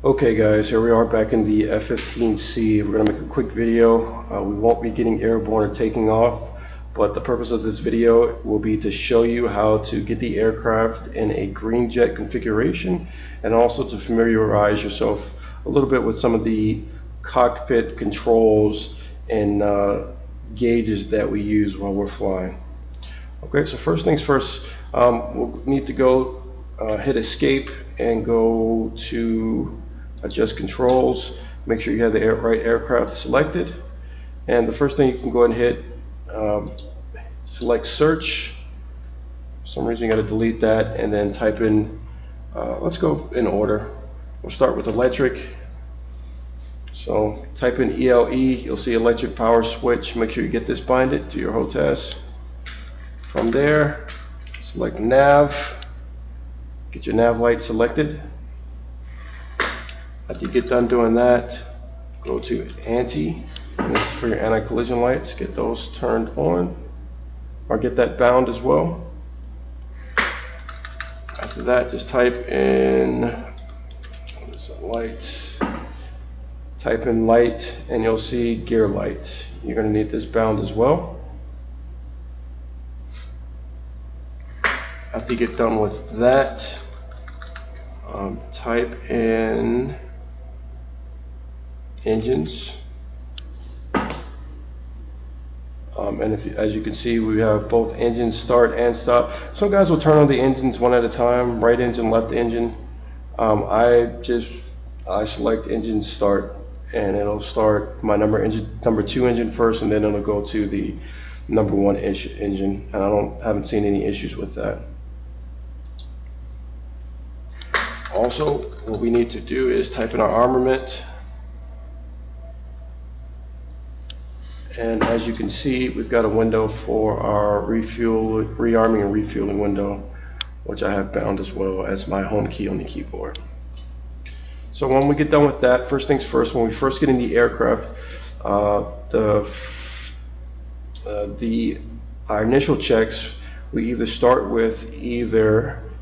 Okay guys, here we are back in the F-15C. We're going to make a quick video. We won't be getting airborne or taking off, but the purpose of this video will be to show you how to get the aircraft in a green jet configuration, and also to familiarize yourself a little bit with some of the cockpit controls and gauges that we use while we're flying. Okay, so first things first, we'll need to go hit escape and go to adjust controls. Make sure you have the right aircraft selected, and the first thing you can go ahead and hit, select search. For some reason you got to delete that, and then type in, let's go in order. We'll start with electric. So type in ELE, you'll see electric power switch. Make sure you get this binded to your HOTAS. From there, select nav, get your nav light selected. After you get done doing that, go to anti, and this is for your anti-collision lights. Get those turned on, or get that bound as well. After that, just type in, what is it, lights? Type in light, and you'll see gear light. You're going to need this bound as well. After you get done with that, type in engines, and as you can see, we have both engines start and stop. Some guys will turn on the engines one at a time, right engine, left engine. I select engine start, and it'll start my number 2 engine first, and then it'll go to the number 1 engine, and I haven't seen any issues with that. Also, what we need to do is type in our armament, and as you can see, we've got a window for our rearming and refueling window, which I have bound as well as my home key on the keyboard. So when we get done with that, first things first, when we first get in the aircraft, our initial checks, we either start with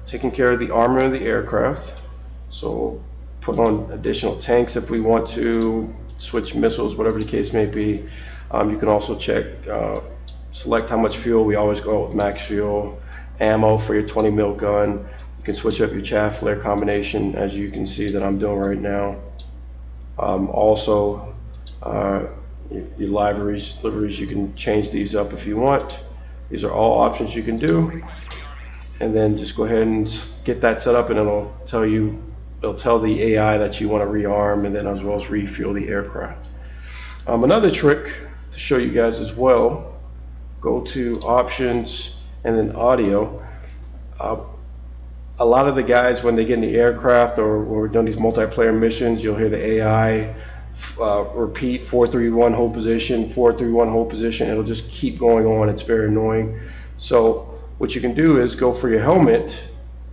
taking care of the armor of the aircraft. So put on additional tanks if we want to, switch missiles, whatever the case may be. You can also check, select how much fuel. We always go with max fuel. Ammo for your 20 mil gun. You can switch up your chaff flare combination, as you can see that I'm doing right now. Also, your liveries, you can change these up if you want. These are all options you can do. And then just go ahead and get that set up, and it'll tell the AI that you want to rearm, and then as well as refuel the aircraft. Another trick to show you guys as well, go to options and then audio. A lot of the guys, when they get in the aircraft or when we're doing these multiplayer missions, you'll hear the AI repeat 431 hold position, 431 hold position. It'll just keep going on. It's very annoying. So what you can do is go for your helmet.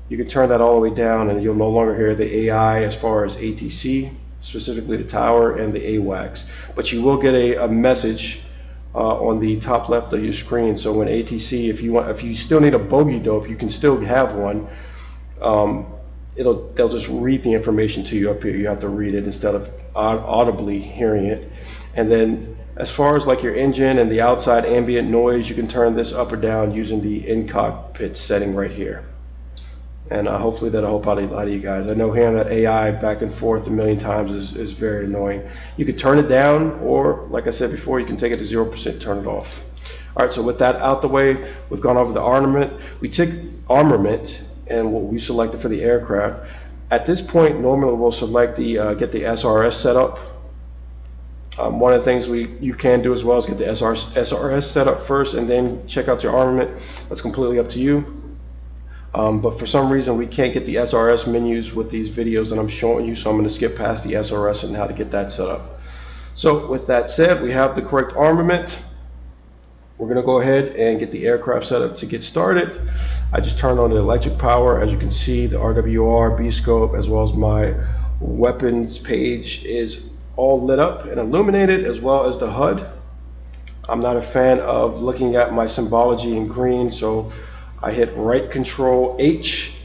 You can turn that all the way down, and you'll no longer hear the AI as far as ATC, specifically the tower and the AWACS. But you will get a message on the top left of your screen. So when ATC, if you still need a bogey dope, you can still have one. They'll just read the information to you up here. You have to read it instead of audibly hearing it. And then as far as like your engine and the outside ambient noise, you can turn this up or down using the in-cockpit setting right here. And hopefully that'll help out a lot of you guys. I know hearing that AI back and forth a million times is very annoying. You can turn it down, or like I said before, you can take it to 0%, turn it off. All right, so with that out the way, we've gone over the armament. We took armament and what we selected for the aircraft. At this point, normally we'll select get the SRS set up. One of the things you can do as well is get the SRS set up first and then check out your armament. That's completely up to you. But for some reason we can't get the SRS menus with these videos that I'm showing you, so I'm going to skip past the SRS and how to get that set up. So with that said, we have the correct armament. We're going to go ahead and get the aircraft set up to get started. I just turned on the electric power. As you can see, the RWR, B-scope, as well as my weapons page is all lit up and illuminated, as well as the HUD. I'm not a fan of looking at my symbology in green, so I hit right control H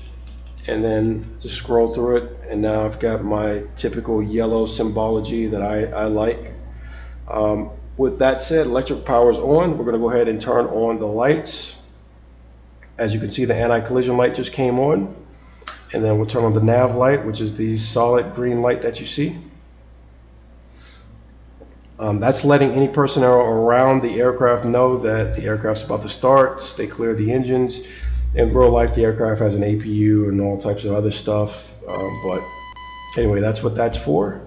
and then just scroll through it, and now I've got my typical yellow symbology that I like. With that said, electric power is on. We're going to go ahead and turn on the lights. As you can see, the anti-collision light just came on, and then we'll turn on the nav light, which is the solid green light that you see. That's letting any personnel around the aircraft know that the aircraft's about to start. Stay clear of the engines. In real life, the aircraft has an APU and all types of other stuff. But anyway, that's what that's for.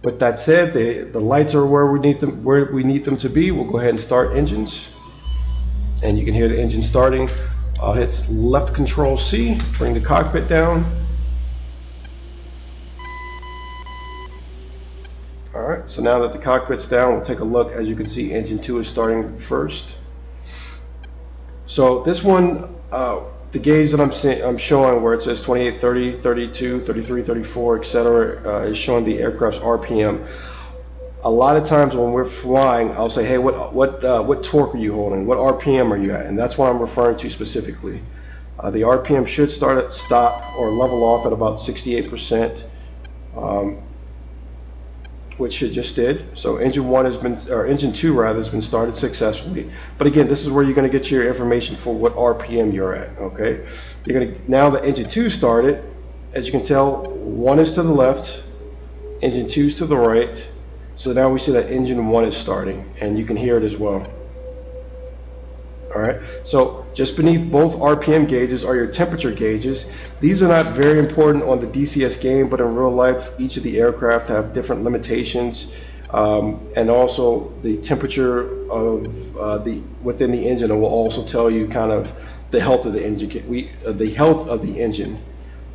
With that said, the lights are where we need them to be. We'll go ahead and start engines, and you can hear the engine starting. I'll hit left Control C, bring the cockpit down. All right, so now that the cockpit's down, we'll take a look. As you can see, engine 2 is starting first. So this one, the gauge that I'm showing, where it says 28, 30, 32, 33, 34, etc., is showing the aircraft's RPM. A lot of times when we're flying, I'll say, hey, what torque are you holding? What RPM are you at? And that's what I'm referring to specifically. The RPM should stop or level off at about 68%. Which it just did. So engine 2 has been started successfully. But again, this is where you're going to get your information for what RPM you're at. Okay, now the engine 2 started. As you can tell, 1 is to the left, engine 2 is to the right. So now we see that engine 1 is starting, and you can hear it as well. All right, so just beneath both RPM gauges are your temperature gauges. These are not very important on the DCS game, but in real life, each of the aircraft have different limitations, and also the temperature of within the engine will also tell you kind of the health of the engine. The health of the engine.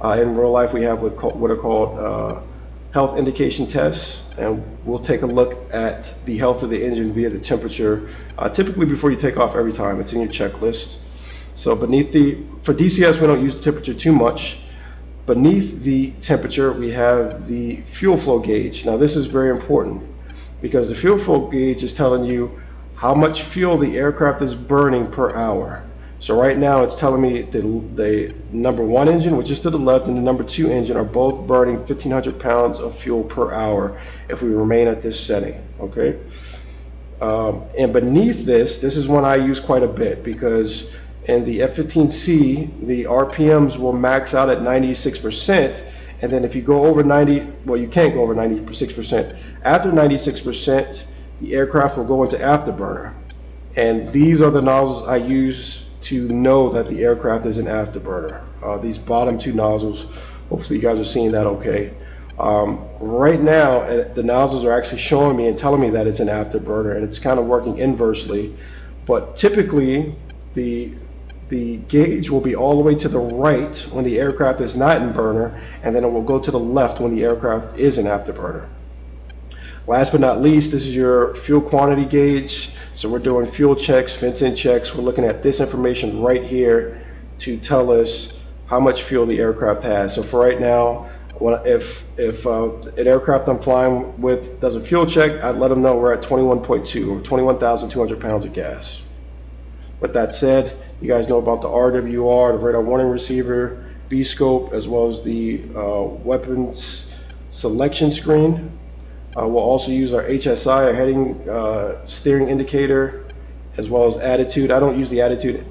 In real life, we have what are called health indication tests, and we'll take a look at the health of the engine via the temperature, typically before you take off every time. It's in your checklist. So for DCS, we don't use the temperature too much. Beneath the temperature, we have the fuel flow gauge. Now this is very important because the fuel flow gauge is telling you how much fuel the aircraft is burning per hour. So right now it's telling me the number 1 engine, which is to the left, and the number 2 engine are both burning 1,500 pounds of fuel per hour if we remain at this setting, okay? And beneath this is one I use quite a bit, because in the F-15C, the RPMs will max out at 96%, and then if you go over 90, well, you can't go over 96%. After 96%, the aircraft will go into afterburner. And these are the nozzles I use to know that the aircraft is an afterburner. These bottom 2 nozzles, hopefully you guys are seeing that okay. Right now, the nozzles are actually showing me and telling me that it's an afterburner, and it's kind of working inversely. But typically, the gauge will be all the way to the right when the aircraft is not in burner, and then it will go to the left when the aircraft is an afterburner. Last but not least, this is your fuel quantity gauge. So we're doing fuel checks, fence-in checks. We're looking at this information right here to tell us how much fuel the aircraft has. So for right now, if an aircraft I'm flying with does a fuel check, I'd let them know we're at 21.2 or 21,200 pounds of gas. With that said, you guys know about the RWR, the radar warning receiver, B-scope, as well as the weapons selection screen. We'll also use our HSI, our heading steering indicator, as well as attitude. I don't use the attitude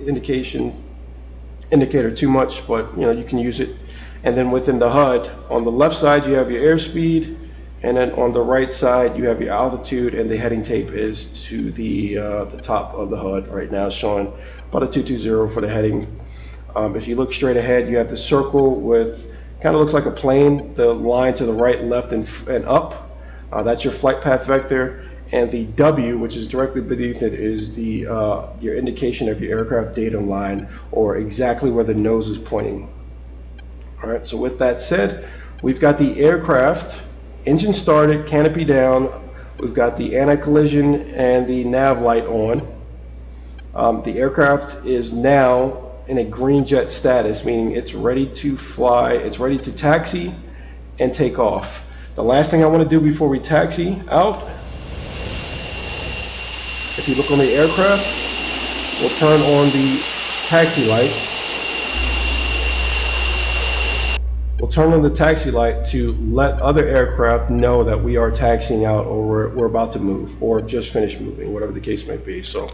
indicator too much, but you can use it. And then within the HUD, on the left side you have your airspeed, and then on the right side you have your altitude, and the heading tape is to the top of the HUD right now, showing about a 220 for the heading. If you look straight ahead, you have the circle with kind of looks like a plane, the line to the right, left, and up. That's your flight path vector, and the W, which is directly beneath it, is your indication of your aircraft datum line, or exactly where the nose is pointing. All right, so with that said, we've got the aircraft, engine started, canopy down, we've got the anti-collision and the nav light on. The aircraft is now in a green jet status, meaning it's ready to fly, it's ready to taxi and take off. The last thing I want to do before we taxi out, if you look on the aircraft, we'll turn on the taxi light. turn on the taxi light to let other aircraft know that we are taxiing out, or we're about to move, or just finished moving, whatever the case may be. So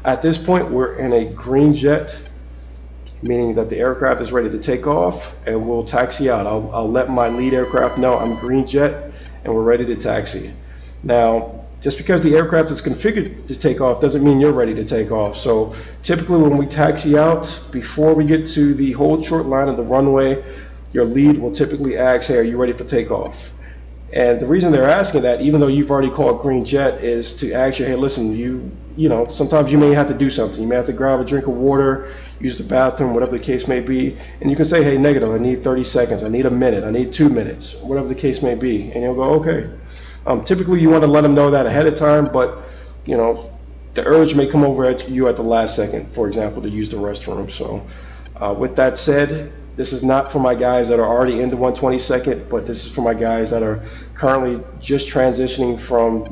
at this point, we're in a green jet, meaning that the aircraft is ready to take off, and we'll taxi out. I'll let my lead aircraft know I'm green jet and we're ready to taxi. Now, just because the aircraft is configured to take off doesn't mean you're ready to take off. So typically when we taxi out, before we get to the hold short line of the runway, your lead will typically ask, hey, are you ready for takeoff? And the reason they're asking that, even though you've already called green jet, is to ask you, hey, listen, you know, sometimes you may have to do something. You may have to grab a drink of water, use the bathroom, whatever the case may be. And you can say, hey, negative, I need 30 seconds, I need a minute, I need 2 minutes, whatever the case may be. And you'll go, okay. Typically you want to let them know that ahead of time, but you know, the urge may come over at you at the last second, for example, to use the restroom. So with that said, this is not for my guys that are already in the 122nd, but this is for my guys that are currently just transitioning from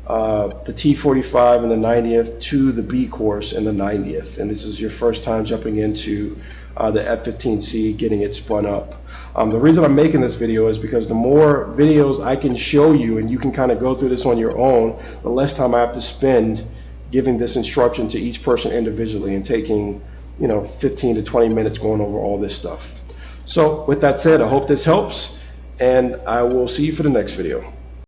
the T-45 and the 90th to the B course and the 90th. And this is your first time jumping into the F-15C, getting it spun up. The reason I'm making this video is because the more videos I can show you and you can kind of go through this on your own, the less time I have to spend giving this instruction to each person individually and taking, you know, 15 to 20 minutes going over all this stuff. So with that said, I hope this helps, and I will see you for the next video.